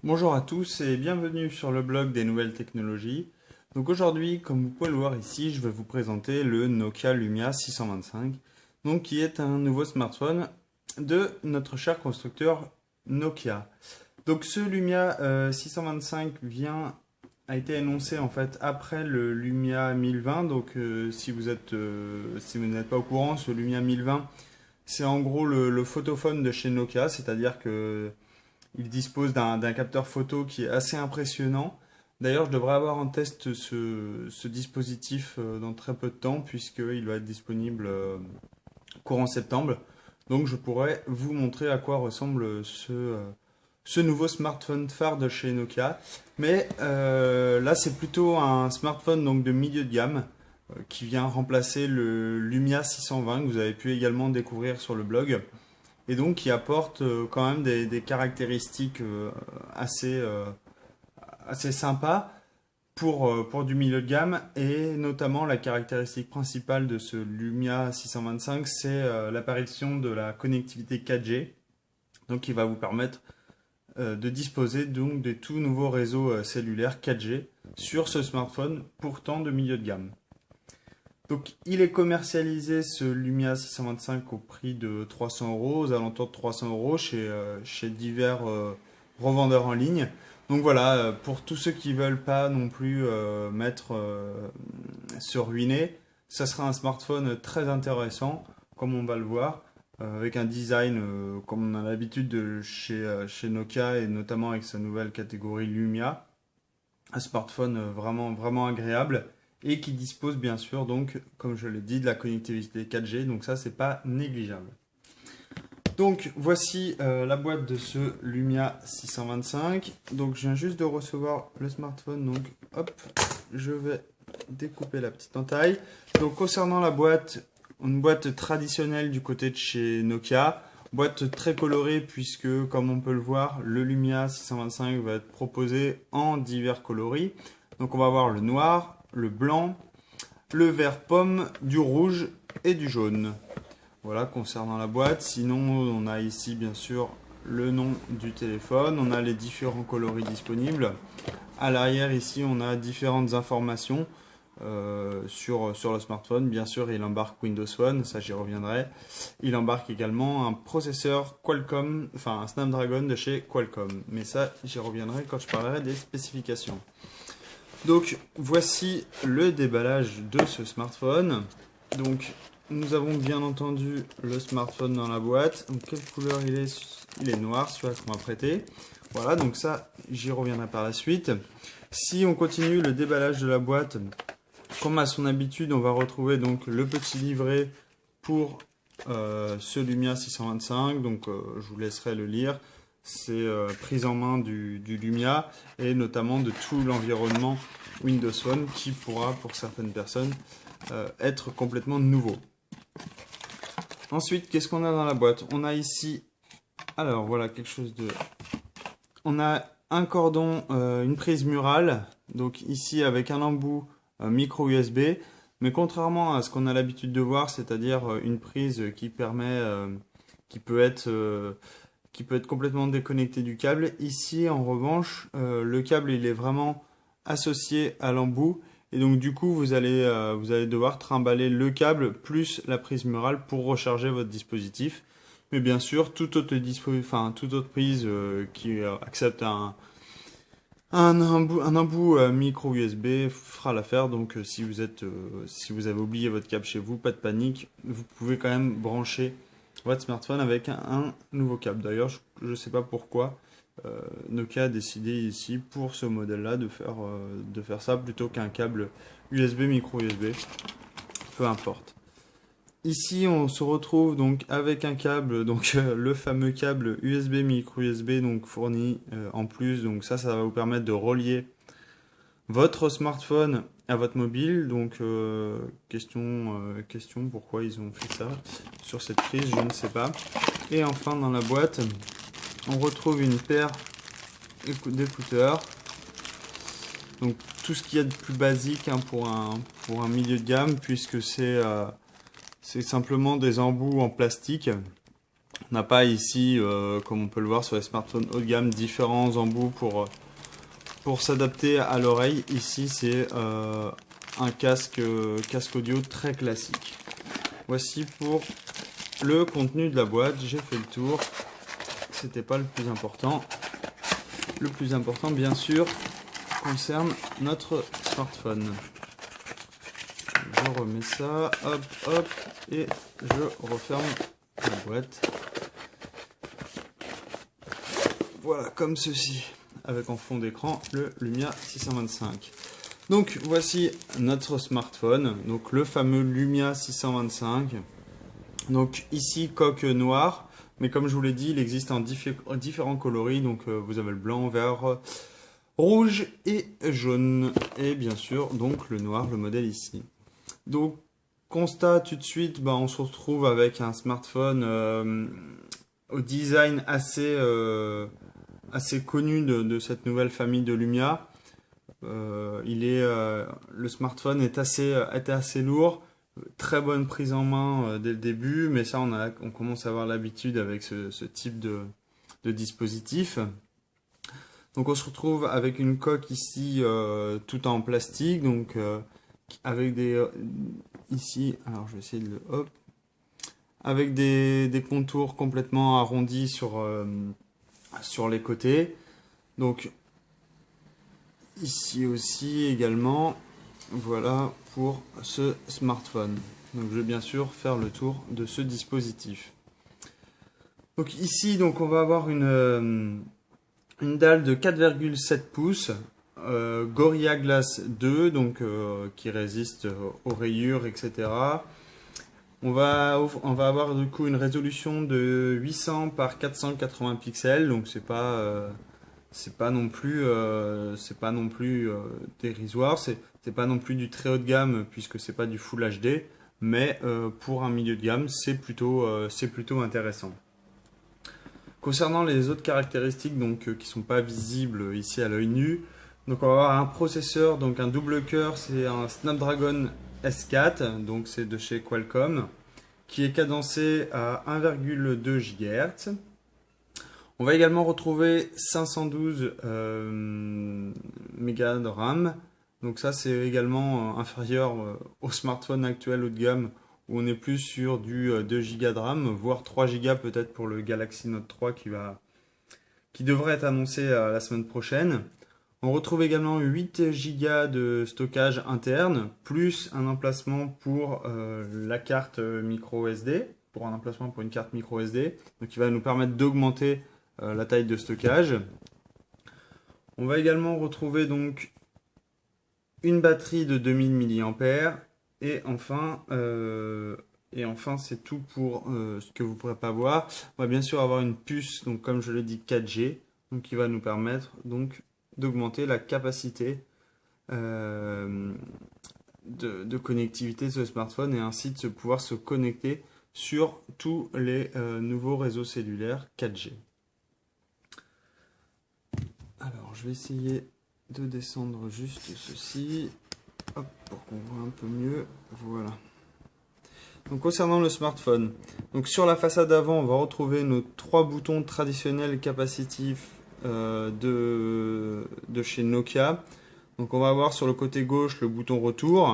Bonjour à tous et bienvenue sur le blog des nouvelles technologies. Donc aujourd'hui, comme vous pouvez le voir ici, je vais vous présenter le Nokia Lumia 625, donc qui est un nouveau smartphone de notre cher constructeur Nokia. Donc ce Lumia 625 a été annoncé en fait après le Lumia 1020. Donc si vous n'êtes pas au courant, ce Lumia 1020, c'est en gros le photophone de chez Nokia, c'est-à-dire que il dispose d'un capteur photo qui est assez impressionnant. D'ailleurs, je devrais avoir en test ce dispositif dans très peu de temps, puisqu'il va être disponible courant septembre. Donc, je pourrais vous montrer à quoi ressemble ce nouveau smartphone phare de chez Nokia. Mais là, c'est plutôt un smartphone donc, de milieu de gamme qui vient remplacer le Lumia 620 que vous avez pu également découvrir sur le blog et donc qui apporte quand même des caractéristiques assez sympas pour du milieu de gamme, et notamment la caractéristique principale de ce Lumia 625, c'est l'apparition de la connectivité 4G, donc qui va vous permettre de disposer donc de tout nouveaux réseaux cellulaires 4G sur ce smartphone pourtant de milieu de gamme. Donc, il est commercialisé ce Lumia 625 au prix de 300 euros, aux alentours de 300 euros chez divers revendeurs en ligne. Donc voilà, pour tous ceux qui veulent pas non plus se ruiner, ça sera un smartphone très intéressant, comme on va le voir, avec un design comme on a l'habitude de chez Nokia, et notamment avec sa nouvelle catégorie Lumia. Un smartphone vraiment agréable et qui dispose bien sûr donc, comme je l'ai dit, de la connectivité 4G, donc ça c'est pas négligeable. Donc voici la boîte de ce Lumia 625. Donc je viens juste de recevoir le smartphone, donc hop, je vais découper la petite entaille. Donc concernant la boîte, une boîte traditionnelle du côté de chez Nokia, boîte très colorée puisque comme on peut le voir, le Lumia 625 va être proposé en divers coloris. Donc on va avoir le noir, le blanc, le vert pomme, du rouge et du jaune. Voilà concernant la boîte. Sinon on a ici bien sûr le nom du téléphone, on a les différents coloris disponibles. À l'arrière ici on a différentes informations sur le smartphone. Bien sûr il embarque Windows Phone, ça j'y reviendrai. Il embarque également un processeur Qualcomm, enfin un Snapdragon de chez Qualcomm. Mais ça j'y reviendrai quand je parlerai des spécifications. Donc voici le déballage de ce smartphone. Donc nous avons bien entendu le smartphone dans la boîte. Donc quelle couleur il est? Il est noir, celui-là qu'on va prêter. Voilà, donc ça j'y reviendrai par la suite. Si on continue le déballage de la boîte, comme à son habitude, on va retrouver donc le petit livret pour ce Lumia 625. Donc je vous laisserai le lire. C'est prise en main du Lumia et notamment de tout l'environnement Windows Phone qui pourra pour certaines personnes être complètement nouveau. Ensuite, qu'est-ce qu'on a dans la boîte? On a ici, alors voilà quelque chose de... On a un cordon, une prise murale, donc ici avec un embout micro USB, mais contrairement à ce qu'on a l'habitude de voir, c'est-à-dire une prise qui permet, qui peut être complètement déconnecté du câble. Ici, en revanche, le câble il est vraiment associé à l'embout, et donc du coup vous allez devoir trimballer le câble plus la prise murale pour recharger votre dispositif. Mais bien sûr, toute autre prise qui accepte un embout micro USB fera l'affaire. Donc si vous avez oublié votre câble chez vous, pas de panique, vous pouvez quand même brancher votre smartphone avec un nouveau câble. D'ailleurs, je ne sais pas pourquoi Nokia a décidé ici pour ce modèle-là de faire ça plutôt qu'un câble USB micro USB. Peu importe. Ici, on se retrouve donc avec un câble, donc le fameux câble USB micro USB donc fourni en plus. Donc ça va vous permettre de relier votre smartphone à votre mobile. Donc question pourquoi ils ont fait ça sur cette prise, je ne sais pas. Et enfin dans la boîte, on retrouve une paire d'écouteurs. Donc tout ce qu'il y a de plus basique hein, pour un milieu de gamme, puisque c'est simplement des embouts en plastique On n'a pas ici, comme on peut le voir sur les smartphones haut de gamme, différents embouts pour s'adapter à l'oreille. Ici, c'est un casque audio très classique. Voici pour le contenu de la boîte. J'ai fait le tour. C'était pas le plus important. Le plus important, bien sûr, concerne notre smartphone. Je remets ça, hop, hop, et je referme la boîte. Voilà, comme ceci, avec en fond d'écran le Lumia 625. Donc voici notre smartphone, donc le fameux Lumia 625. Donc ici coque noire, mais comme je vous l'ai dit, il existe en différents coloris. Donc vous avez le blanc, vert, rouge et jaune. Et bien sûr, donc le noir, le modèle ici. Donc constat tout de suite, on se retrouve avec un smartphone au design assez connu de cette nouvelle famille de Lumia. Le smartphone était assez lourd, très bonne prise en main dès le début, mais ça on commence à avoir l'habitude avec ce type de dispositif. Donc on se retrouve avec une coque ici tout en plastique, donc avec ici, alors je vais essayer de hop, avec des contours complètement arrondis sur les côtés. Donc ici aussi également, voilà pour ce smartphone. Donc je vais bien sûr faire le tour de ce dispositif. Donc ici, donc on va avoir une dalle de 4,7 pouces, Gorilla Glass 2, donc qui résiste aux rayures, etc. On va avoir du coup une résolution de 800 par 480 pixels, donc c'est pas non plus dérisoire, c'est pas non plus du très haut de gamme puisque c'est pas du Full HD, mais pour un milieu de gamme c'est plutôt intéressant. Concernant les autres caractéristiques donc qui sont pas visibles ici à l'œil nu, donc on va avoir un processeur, donc un double cœur, c'est un Snapdragon S4, donc c'est de chez Qualcomm, qui est cadencé à 1,2 GHz. On va également retrouver 512 mégas de RAM. Donc ça c'est également inférieur au smartphone actuel haut de gamme où on est plus sur du 2 Go de RAM, voire 3 Go peut-être pour le Galaxy Note 3 qui devrait être annoncé la semaine prochaine. On retrouve également 8 Go de stockage interne, plus un emplacement pour la carte micro SD, pour un emplacement pour une carte micro SD, donc qui va nous permettre d'augmenter la taille de stockage. On va également retrouver donc une batterie de 2000 mAh et enfin c'est tout pour ce que vous ne pourrez pas voir. On va bien sûr avoir une puce, donc comme je l'ai dit 4G, donc qui va nous permettre donc d'augmenter la capacité de connectivité de ce smartphone et ainsi de pouvoir se connecter sur tous les nouveaux réseaux cellulaires 4G. Alors je vais essayer de descendre juste ceci, hop, pour qu'on voit un peu mieux, voilà. Donc concernant le smartphone, donc sur la façade avant on va retrouver nos 3 boutons traditionnels capacitifs de chez Nokia. Donc on va avoir sur le côté gauche le bouton retour.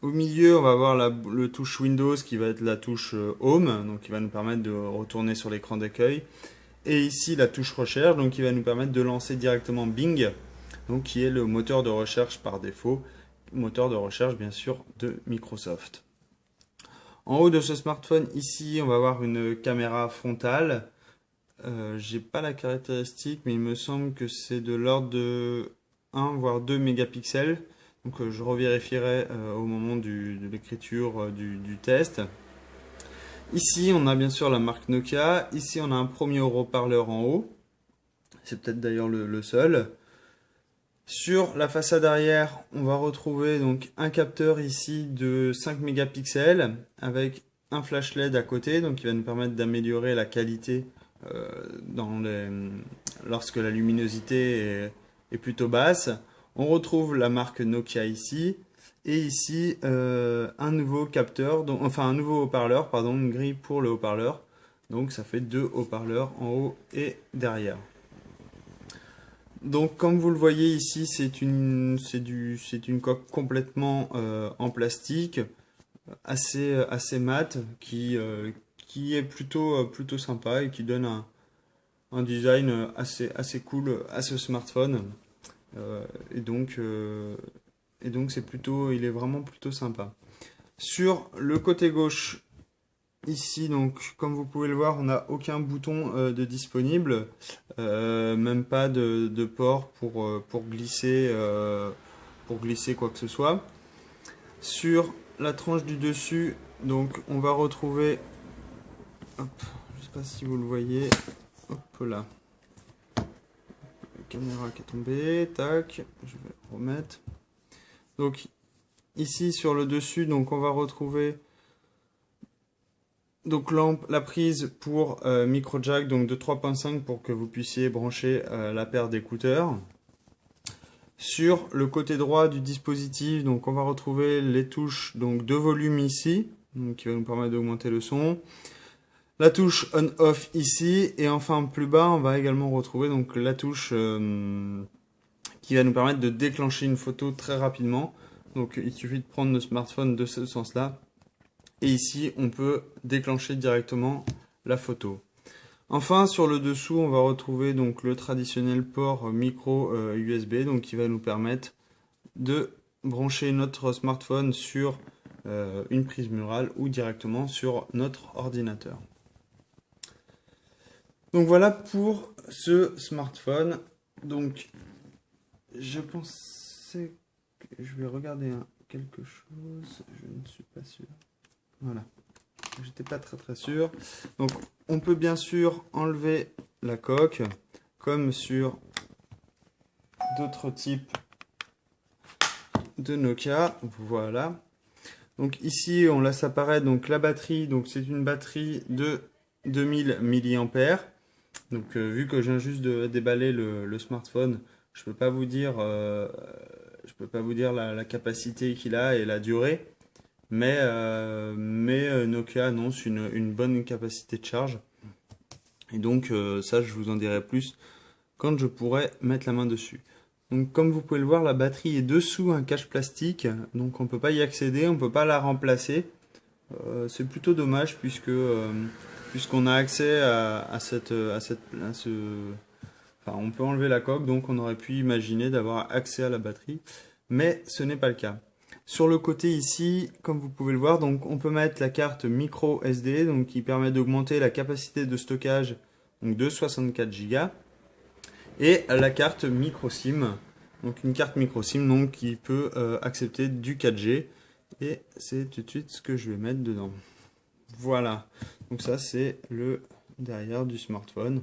Au milieu on va avoir le touche Windows qui va être la touche Home, donc qui va nous permettre de retourner sur l'écran d'accueil. Et ici la touche recherche, donc qui va nous permettre de lancer directement Bing, donc qui est le moteur de recherche par défaut, moteur de recherche bien sûr de Microsoft. En haut de ce smartphone ici on va avoir une caméra frontale. J'ai pas la caractéristique mais il me semble que c'est de l'ordre de 1 voire 2 mégapixels. Donc je revérifierai au moment de l'écriture du test. Ici on a bien sûr la marque Nokia. Ici on a un premier haut-parleur en haut. C'est peut-être d'ailleurs le seul. Sur la façade arrière, on va retrouver donc un capteur ici de 5 mégapixels avec un flash LED à côté, donc qui va nous permettre d'améliorer la qualité lorsque la luminosité est plutôt basse. On retrouve la marque Nokia ici et ici un nouveau capteur, un nouveau haut-parleur, une grille pour le haut-parleur. Donc ça fait deux haut-parleurs en haut et derrière. Donc comme vous le voyez ici, c'est une coque complètement en plastique, assez mat, qui est plutôt sympa et qui donne un design assez cool à ce smartphone. Euh, et donc euh, il est vraiment plutôt sympa. Sur le côté gauche, ici, donc, comme vous pouvez le voir, on n'a aucun bouton de disponible, même pas de port pour glisser quoi que ce soit. Sur la tranche du dessus, donc, on va retrouver, hop, je sais pas si vous le voyez, hop là, la caméra qui est tombée, tac, je vais remettre. Donc, ici sur le dessus, donc, on va retrouver donc la prise pour micro jack donc de 3.5 pour que vous puissiez brancher la paire d'écouteurs. Sur le côté droit du dispositif, donc on va retrouver les touches donc de volume ici, donc qui va nous permettre d'augmenter le son. La touche on/off ici et enfin plus bas, on va également retrouver donc la touche qui va nous permettre de déclencher une photo très rapidement. Donc il suffit de prendre le smartphone de ce sens-là. Et ici, on peut déclencher directement la photo. Enfin, sur le dessous, on va retrouver donc le traditionnel port micro USB, donc qui va nous permettre de brancher notre smartphone sur une prise murale ou directement sur notre ordinateur. Donc voilà pour ce smartphone. Donc, je pensais que je vais regarder quelque chose. Je ne suis pas sûr. Voilà, j'étais pas très sûr. Donc on peut bien sûr enlever la coque, comme sur d'autres types de Nokia. Voilà. Donc ici on laisse apparaître donc la batterie. Donc c'est une batterie de 2000 mAh. Donc vu que je viens juste de déballer le smartphone, je peux pas vous dire, la capacité qu'il a et la durée. Mais Nokia annonce une bonne capacité de charge. Et donc ça, je vous en dirai plus quand je pourrai mettre la main dessus. Donc comme vous pouvez le voir, la batterie est dessous un cache plastique. Donc on ne peut pas y accéder, on ne peut pas la remplacer. C'est plutôt dommage puisqu'on a accès Enfin, on peut enlever la coque, donc on aurait pu imaginer d'avoir accès à la batterie. Mais ce n'est pas le cas. Sur le côté ici, comme vous pouvez le voir, donc on peut mettre la carte micro SD, donc qui permet d'augmenter la capacité de stockage donc de 64 Go, et la carte micro SIM, donc une carte micro SIM donc qui peut accepter du 4G, et c'est tout de suite ce que je vais mettre dedans. Voilà, donc ça c'est le derrière du smartphone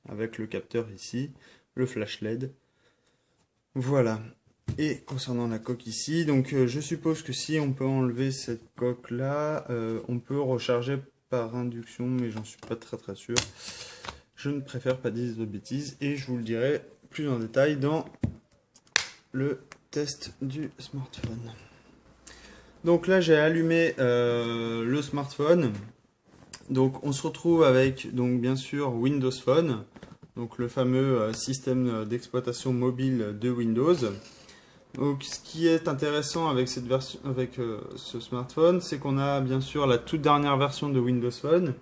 avec le capteur ici, le flash LED. Voilà. Et concernant la coque ici, donc je suppose que si on peut enlever cette coque là, on peut recharger par induction, mais j'en suis pas très sûr. Je ne préfère pas dire de bêtises et je vous le dirai plus en détail dans le test du smartphone. Donc là j'ai allumé le smartphone. Donc on se retrouve avec donc bien sûr Windows Phone, donc le fameux système d'exploitation mobile de Windows. Donc, ce qui est intéressant avec cette version, ce smartphone, c'est qu'on a bien sûr la toute dernière version de Windows Phone,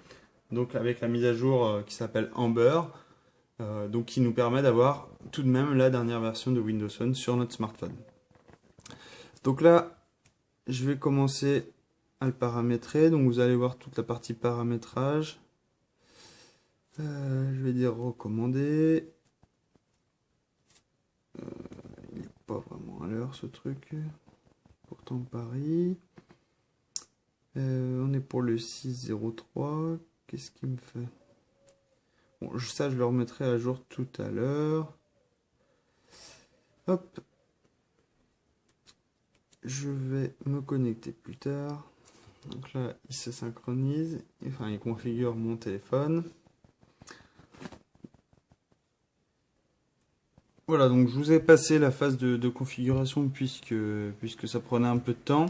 donc avec la mise à jour qui s'appelle Amber, donc qui nous permet d'avoir tout de même la dernière version de Windows Phone sur notre smartphone. Donc là, je vais commencer à le paramétrer. Donc vous allez voir toute la partie paramétrage. Je vais dire recommander. Il n'est pas vraiment à l'heure ce truc. Pourtant Paris. On est pour le 603. Qu'est-ce qu'il me fait? Bon, ça je le remettrai à jour tout à l'heure. Hop. Je vais me connecter plus tard. Donc là, il se synchronise. Enfin, il configure mon téléphone. Voilà, donc je vous ai passé la phase de configuration puisque ça prenait un peu de temps.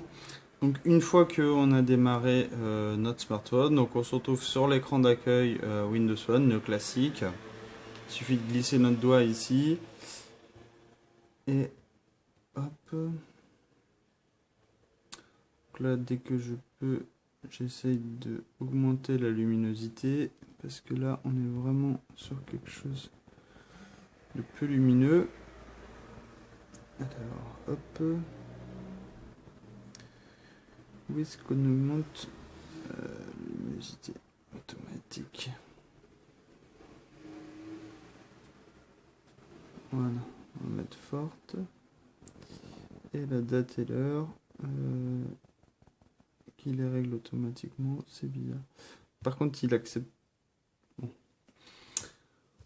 Donc une fois qu'on a démarré notre smartphone, donc on se retrouve sur l'écran d'accueil Windows Phone, le classique. Il suffit de glisser notre doigt ici. Et hop. Donc là, dès que je peux, j'essaye de augmenter la luminosité. Parce que là, on est vraiment sur quelque chose de peu lumineux. Alors, hop. Où est-ce qu'on augmente luminosité automatique? Voilà, on va mettre forte. Et la date et l'heure qui les règle automatiquement, c'est bizarre. Par contre, il accepte. Bon.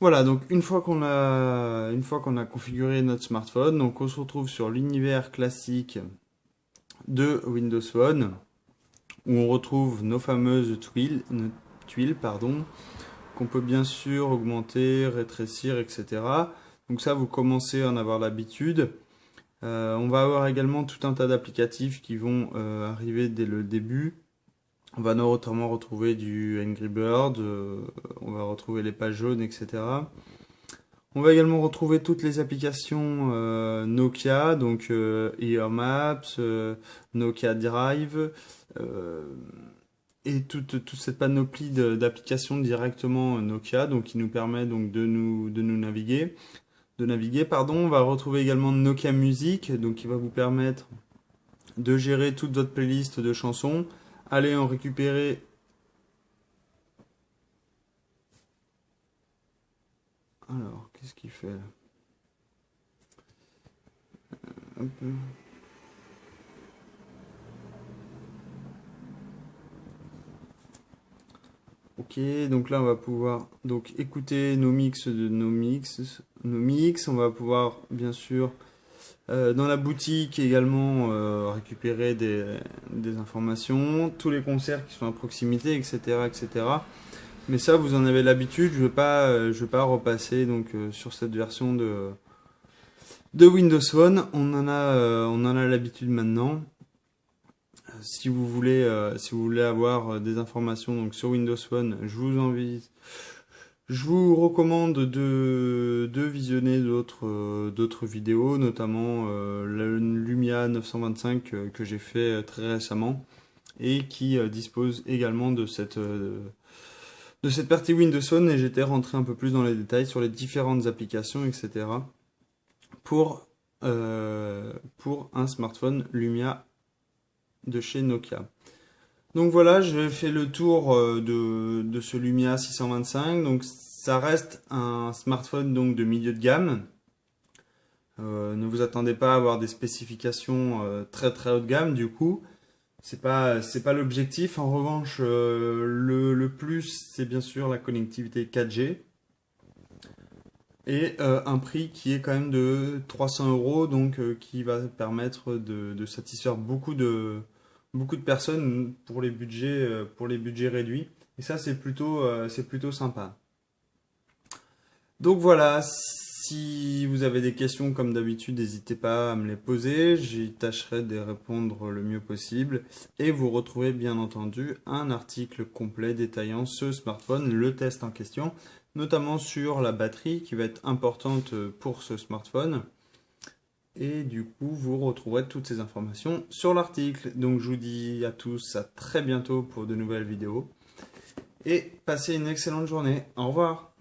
Voilà, donc une fois qu'on a configuré notre smartphone, donc on se retrouve sur l'univers classique de Windows Phone, où on retrouve nos fameuses tuiles, pardon, qu'on peut bien sûr augmenter, rétrécir, etc. Donc ça, vous commencez à en avoir l'habitude. On va avoir également tout un tas d'applicatifs qui vont arriver dès le début. On va notamment retrouver du Angry Bird, on va retrouver les pages jaunes, etc. On va également retrouver toutes les applications Nokia, donc Ear Maps, Nokia Drive, et toute cette panoplie d'applications directement Nokia, donc qui nous permet donc de nous naviguer. On va retrouver également Nokia Music, donc qui va vous permettre de gérer toute votre playlist de chansons, aller en récupérer. Alors, qu'est-ce qu'il fait là? Hop. Ok, donc là on va pouvoir donc écouter nos mix, on va pouvoir bien sûr dans la boutique également récupérer des informations, tous les concerts qui sont à proximité, etc., etc. Mais ça vous en avez l'habitude, je vais pas repasser donc sur cette version de Windows Phone, on en a l'habitude maintenant. Si vous voulez avoir des informations donc sur Windows Phone, je vous recommande de visionner d'autres vidéos, notamment le Lumia 925 que j'ai fait très récemment et qui dispose également de cette partie Windows Phone, et j'étais rentré un peu plus dans les détails sur les différentes applications, etc. pour un smartphone Lumia de chez Nokia. Donc voilà, j'ai fait le tour de ce Lumia 625. Donc ça reste un smartphone donc de milieu de gamme. Ne vous attendez pas à avoir des spécifications très très haut de gamme du coup. C'est pas l'objectif. En revanche, le plus, c'est bien sûr la connectivité 4G. Et un prix qui est quand même de 300 €, donc qui va permettre de satisfaire beaucoup de personnes pour les budgets réduits. Et ça, c'est plutôt sympa. Donc voilà, si vous avez des questions comme d'habitude, n'hésitez pas à me les poser, j'y tâcherai de répondre le mieux possible. Et vous retrouvez bien entendu un article complet détaillant ce smartphone, le test en question, notamment sur la batterie qui va être importante pour ce smartphone. Et du coup, vous retrouverez toutes ces informations sur l'article. Donc je vous dis à tous à très bientôt pour de nouvelles vidéos. Et passez une excellente journée. Au revoir.